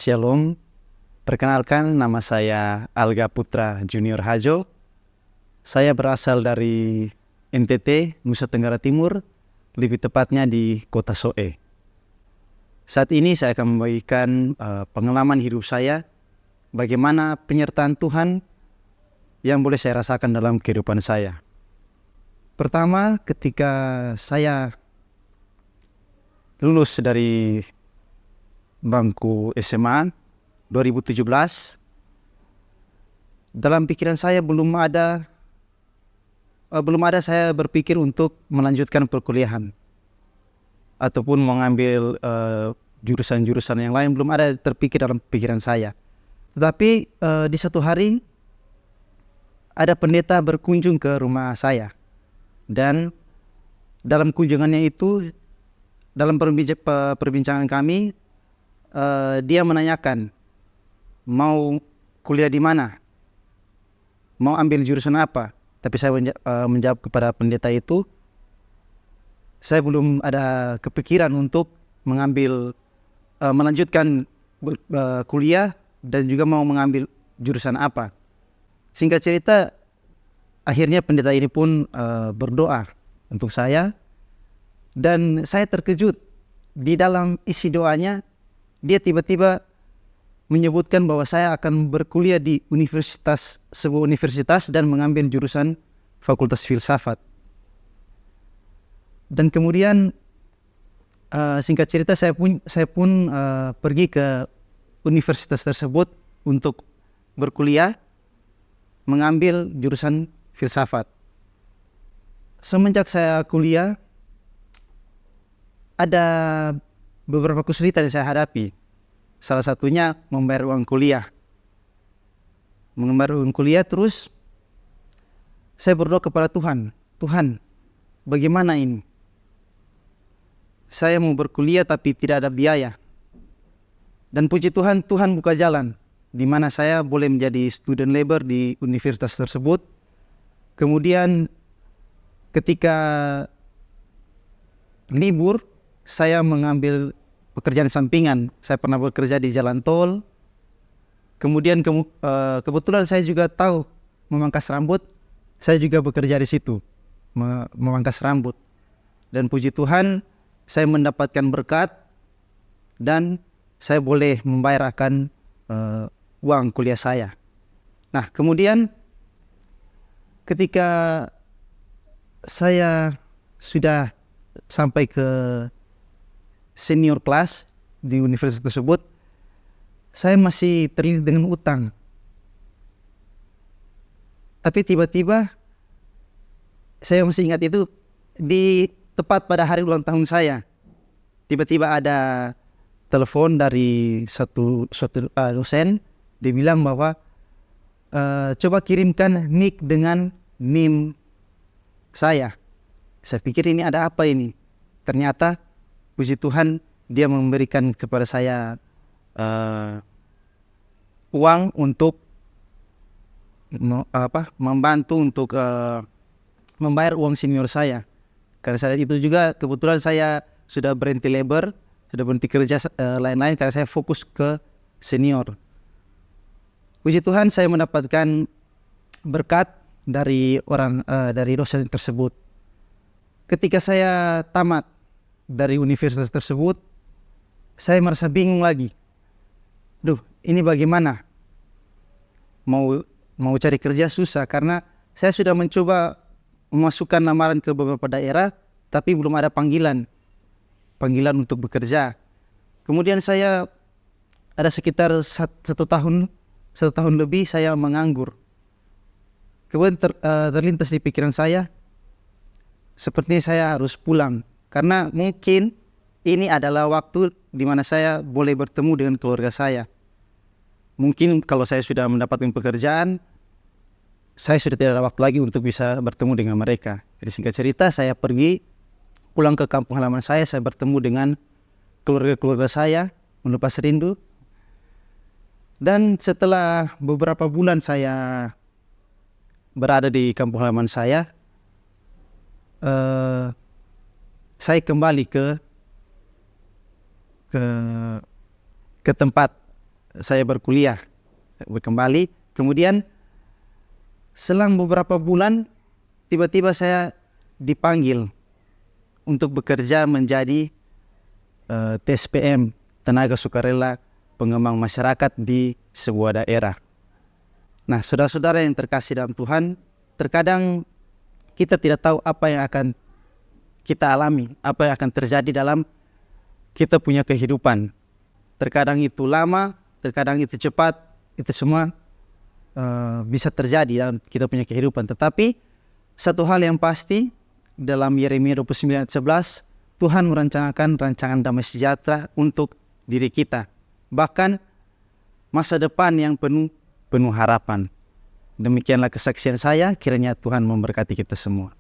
Shalom, perkenalkan nama saya Alga Putra Junior Hajo. Saya berasal dari NTT, Nusa Tenggara Timur, lebih tepatnya di kota Soe. Saat ini saya akan membagikan pengalaman hidup saya, bagaimana penyertaan Tuhan yang boleh saya rasakan dalam kehidupan saya. Pertama, ketika saya lulus dari bangku SMA 2017, dalam pikiran saya belum ada saya berpikir untuk melanjutkan perkuliahan ataupun mengambil jurusan-jurusan yang lain, belum ada terpikir dalam pikiran saya. Tetapi di satu hari ada pendeta berkunjung ke rumah saya, dan dalam kunjungannya itu, dalam perbincangan kami, dia menanyakan mau kuliah di mana, mau ambil jurusan apa. Tapi saya menjawab kepada pendeta itu, saya belum ada kepikiran untuk melanjutkan kuliah dan juga mau mengambil jurusan apa. Singkat cerita, akhirnya pendeta ini pun berdoa untuk saya, dan saya terkejut. Di dalam isi doanya, dia tiba-tiba menyebutkan bahwa saya akan berkuliah di sebuah universitas dan mengambil jurusan Fakultas Filsafat. Dan kemudian singkat cerita, saya pun pergi ke universitas tersebut untuk berkuliah mengambil jurusan filsafat. Semenjak saya kuliah, ada beberapa kesulitan yang saya hadapi. Salah satunya membayar uang kuliah. Terus saya berdoa kepada Tuhan, Tuhan, bagaimana ini? Saya mau berkuliah tapi tidak ada biaya. Dan puji Tuhan, Tuhan buka jalan di mana saya boleh menjadi student labor di universitas tersebut. Kemudian ketika libur, saya mengambil pekerjaan sampingan. Saya pernah bekerja di jalan tol. Kemudian kebetulan saya juga tahu memangkas rambut. Saya juga bekerja di situ, memangkas rambut. Dan puji Tuhan, saya mendapatkan berkat dan saya boleh membayar akan uang kuliah saya. Nah, kemudian ketika saya sudah sampai ke senior kelas di universitas tersebut, saya masih terlilit dengan utang. Tapi tiba-tiba saya masih ingat itu, tepat pada hari ulang tahun saya, tiba-tiba ada telepon dari suatu dosen. Dia bilang bahwa coba kirimkan nick dengan NIM saya. Saya pikir ini ada apa ini? Ternyata puji Tuhan, dia memberikan kepada saya uang untuk membantu untuk membayar uang senior saya. Karena saat itu juga kebetulan saya sudah berhenti labor, sudah berhenti kerja lain-lain, karena saya fokus ke senior. Puji Tuhan, saya mendapatkan berkat dari dosen tersebut. Ketika saya tamat dari universitas tersebut, saya merasa bingung lagi. Ini bagaimana? Mau cari kerja susah, karena saya sudah mencoba memasukkan lamaran ke beberapa daerah, tapi belum ada panggilan untuk bekerja. Kemudian saya ada sekitar satu tahun lebih saya menganggur. Kemudian terlintas di pikiran saya, sepertinya saya harus pulang, karena mungkin ini adalah waktu di mana saya boleh bertemu dengan keluarga saya. Mungkin kalau saya sudah mendapatkan pekerjaan, saya sudah tidak ada waktu lagi untuk bisa bertemu dengan mereka. Jadi singkat cerita, saya pergi pulang ke kampung halaman saya bertemu dengan keluarga saya, melepas rindu. Dan setelah beberapa bulan saya berada di kampung halaman saya kembali ke tempat saya berkuliah kembali. Kemudian selang beberapa bulan tiba-tiba saya dipanggil untuk bekerja menjadi TSPM, tenaga sukarela pengembang masyarakat di sebuah daerah. Nah, saudara-saudara yang terkasih dalam Tuhan, terkadang kita tidak tahu apa yang akan kita alami, apa yang akan terjadi dalam kita punya kehidupan. Terkadang itu lama, terkadang itu cepat, itu semua bisa terjadi dalam kita punya kehidupan. Tetapi satu hal yang pasti, dalam Yeremia 29 ayat 11, Tuhan merencanakan rancangan damai sejahtera untuk diri kita. Bahkan masa depan yang penuh harapan. Demikianlah kesaksian saya, kiranya Tuhan memberkati kita semua.